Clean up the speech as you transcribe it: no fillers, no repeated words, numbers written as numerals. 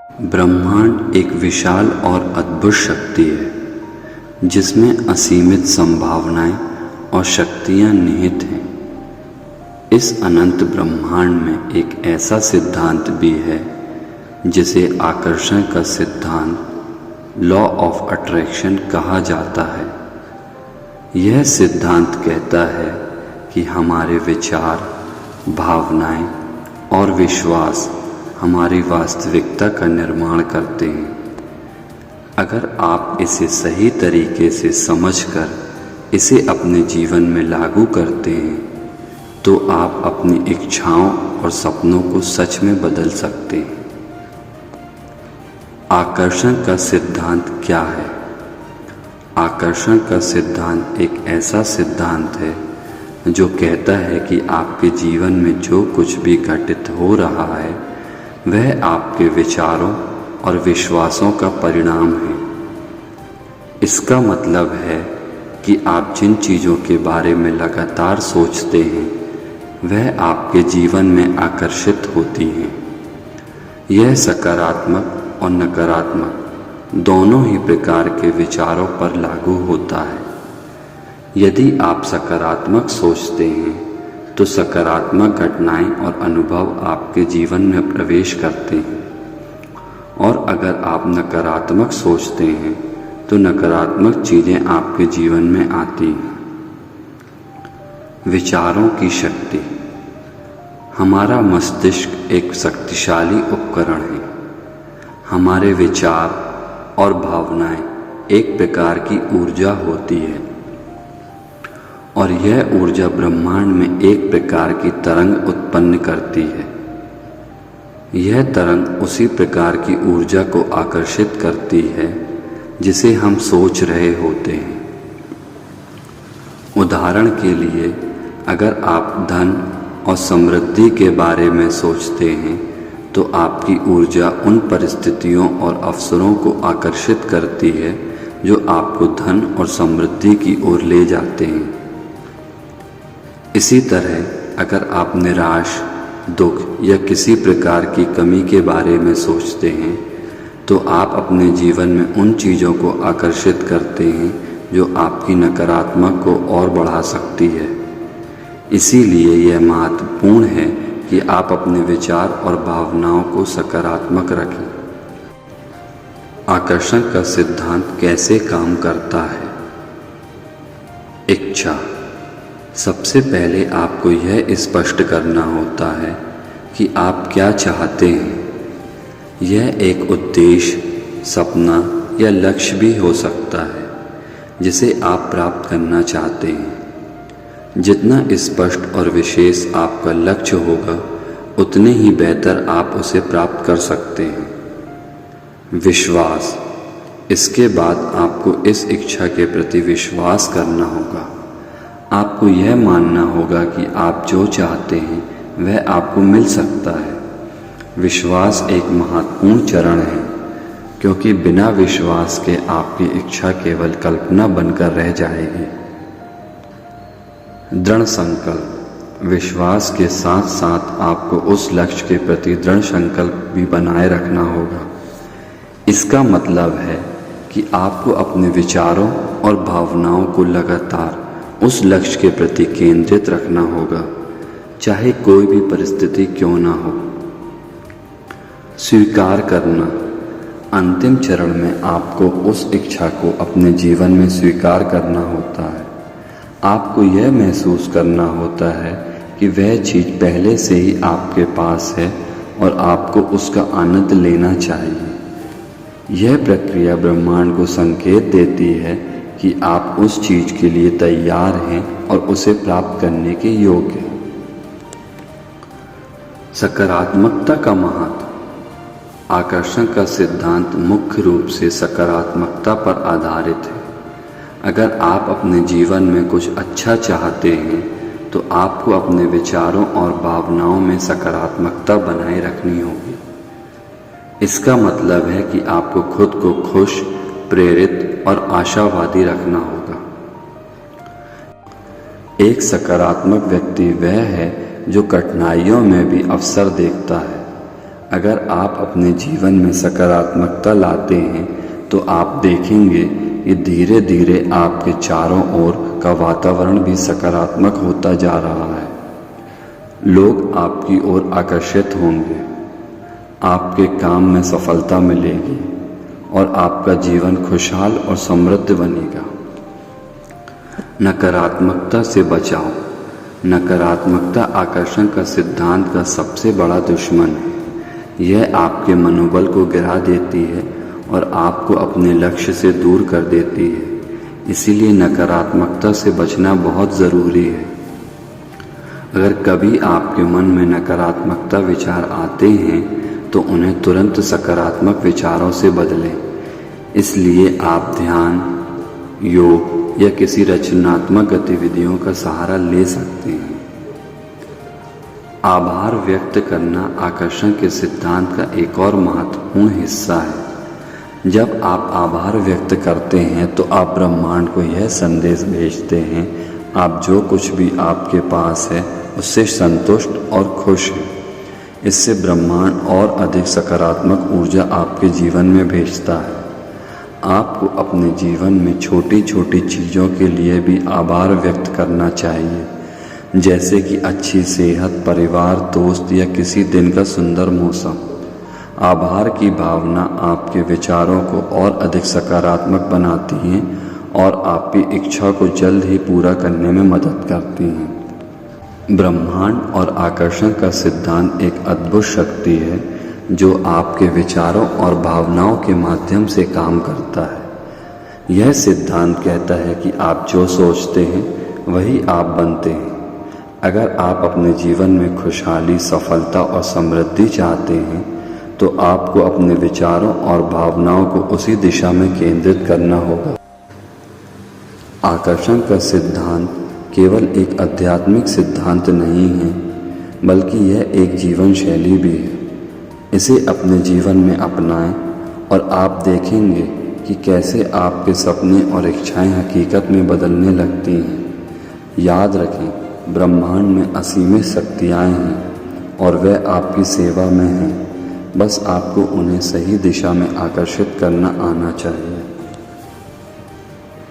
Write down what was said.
ब्रह्मांड एक विशाल और अद्भुत शक्ति है जिसमें असीमित संभावनाएं और शक्तियां निहित हैं। इस अनंत ब्रह्मांड में एक ऐसा सिद्धांत भी है जिसे आकर्षण का सिद्धांत, लॉ ऑफ अट्रैक्शन कहा जाता है। यह सिद्धांत कहता है कि हमारे विचार, भावनाएं और विश्वास हमारी वास्तविकता का निर्माण करते हैं। अगर आप इसे सही तरीके से समझकर इसे अपने जीवन में लागू करते हैं तो आप अपनी इच्छाओं और सपनों को सच में बदल सकते हैं। आकर्षण का सिद्धांत क्या है? आकर्षण का सिद्धांत एक ऐसा सिद्धांत है जो कहता है कि आपके जीवन में जो कुछ भी घटित हो रहा है वह आपके विचारों और विश्वासों का परिणाम है। इसका मतलब है कि आप जिन चीज़ों के बारे में लगातार सोचते हैं वह आपके जीवन में आकर्षित होती हैं। यह सकारात्मक और नकारात्मक दोनों ही प्रकार के विचारों पर लागू होता है। यदि आप सकारात्मक सोचते हैं तो सकारात्मक घटनाएं और अनुभव आपके जीवन में प्रवेश करते हैं, और अगर आप नकारात्मक सोचते हैं तो नकारात्मक चीज़ें आपके जीवन में आती हैं। विचारों की शक्ति। हमारा मस्तिष्क एक शक्तिशाली उपकरण है। हमारे विचार और भावनाएं एक प्रकार की ऊर्जा होती है और यह ऊर्जा ब्रह्मांड में एक प्रकार की तरंग उत्पन्न करती है। यह तरंग उसी प्रकार की ऊर्जा को आकर्षित करती है जिसे हम सोच रहे होते हैं। उदाहरण के लिए, अगर आप धन और समृद्धि के बारे में सोचते हैं तो आपकी ऊर्जा उन परिस्थितियों और अवसरों को आकर्षित करती है जो आपको धन और समृद्धि की ओर ले जाते हैं। इसी तरह अगर आप निराश, दुख या किसी प्रकार की कमी के बारे में सोचते हैं तो आप अपने जीवन में उन चीज़ों को आकर्षित करते हैं जो आपकी नकारात्मक को और बढ़ा सकती है। इसीलिए यह महत्वपूर्ण है कि आप अपने विचार और भावनाओं को सकारात्मक रखें। आकर्षण का सिद्धांत कैसे काम करता है? इच्छा। सबसे पहले आपको यह स्पष्ट करना होता है कि आप क्या चाहते हैं। यह एक उद्देश्य, सपना या लक्ष्य भी हो सकता है जिसे आप प्राप्त करना चाहते हैं। जितना स्पष्ट और विशेष आपका लक्ष्य होगा उतने ही बेहतर आप उसे प्राप्त कर सकते हैं। विश्वास। इसके बाद आपको इस इच्छा के प्रति विश्वास करना होगा। आपको यह मानना होगा कि आप जो चाहते हैं वह आपको मिल सकता है। विश्वास एक महत्वपूर्ण चरण है क्योंकि बिना विश्वास के आपकी इच्छा केवल कल्पना बनकर रह जाएगी। दृढ़ संकल्प। विश्वास के साथ साथ आपको उस लक्ष्य के प्रति दृढ़ संकल्प भी बनाए रखना होगा। इसका मतलब है कि आपको अपने विचारों और भावनाओं को लगातार उस लक्ष्य के प्रति केंद्रित रखना होगा, चाहे कोई भी परिस्थिति क्यों ना हो। स्वीकार करना। अंतिम चरण में आपको उस इच्छा को अपने जीवन में स्वीकार करना होता है। आपको यह महसूस करना होता है कि वह चीज़ पहले से ही आपके पास है और आपको उसका आनंद लेना चाहिए। यह प्रक्रिया ब्रह्मांड को संकेत देती है कि आप उस चीज़ के लिए तैयार हैं और उसे प्राप्त करने के योग्य हैं। सकारात्मकता का महत्व। आकर्षण का सिद्धांत मुख्य रूप से सकारात्मकता पर आधारित है। अगर आप अपने जीवन में कुछ अच्छा चाहते हैं तो आपको अपने विचारों और भावनाओं में सकारात्मकता बनाए रखनी होगी। इसका मतलब है कि आपको खुद को खुश, प्रेरित और आशावादी रखना होगा। एक सकारात्मक व्यक्ति वह है जो कठिनाइयों में भी अवसर देखता है। अगर आप अपने जीवन में सकारात्मकता लाते हैं तो आप देखेंगे कि धीरे धीरे आपके चारों ओर का वातावरण भी सकारात्मक होता जा रहा है। लोग आपकी ओर आकर्षित होंगे, आपके काम में सफलता मिलेगी और आपका जीवन खुशहाल और समृद्ध बनेगा। नकारात्मकता से बचाओ। नकारात्मकता आकर्षण का सिद्धांत का सबसे बड़ा दुश्मन है। यह आपके मनोबल को गिरा देती है और आपको अपने लक्ष्य से दूर कर देती है। इसीलिए नकारात्मकता से बचना बहुत ज़रूरी है। अगर कभी आपके मन में नकारात्मकता विचार आते हैं तो उन्हें तुरंत सकारात्मक विचारों से बदलें। इसलिए आप ध्यान, योग या किसी रचनात्मक गतिविधियों का सहारा ले सकते हैं। आभार व्यक्त करना आकर्षण के सिद्धांत का एक और महत्वपूर्ण हिस्सा है। जब आप आभार व्यक्त करते हैं तो आप ब्रह्मांड को यह संदेश भेजते हैं, आप जो कुछ भी आपके पास है उससे संतुष्ट और खुश हैं। इससे ब्रह्मांड और अधिक सकारात्मक ऊर्जा आपके जीवन में भेजता है। आपको अपने जीवन में छोटी छोटी चीज़ों के लिए भी आभार व्यक्त करना चाहिए, जैसे कि अच्छी सेहत, परिवार, दोस्त या किसी दिन का सुंदर मौसम। आभार की भावना आपके विचारों को और अधिक सकारात्मक बनाती हैं और आपकी इच्छा को जल्द ही पूरा करने में मदद करती हैं। ब्रह्मांड और आकर्षण का सिद्धांत एक अद्भुत शक्ति है जो आपके विचारों और भावनाओं के माध्यम से काम करता है। यह सिद्धांत कहता है कि आप जो सोचते हैं वही आप बनते हैं। अगर आप अपने जीवन में खुशहाली, सफलता और समृद्धि चाहते हैं तो आपको अपने विचारों और भावनाओं को उसी दिशा में केंद्रित करना होगा। आकर्षण का सिद्धांत केवल एक आध्यात्मिक सिद्धांत नहीं है, बल्कि यह एक जीवन शैली भी है। इसे अपने जीवन में अपनाएं और आप देखेंगे कि कैसे आपके सपने और इच्छाएं हकीकत में बदलने लगती हैं। याद रखें, ब्रह्मांड में असीमित शक्तियाँ हैं और वह आपकी सेवा में हैं। बस आपको उन्हें सही दिशा में आकर्षित करना आना चाहिए।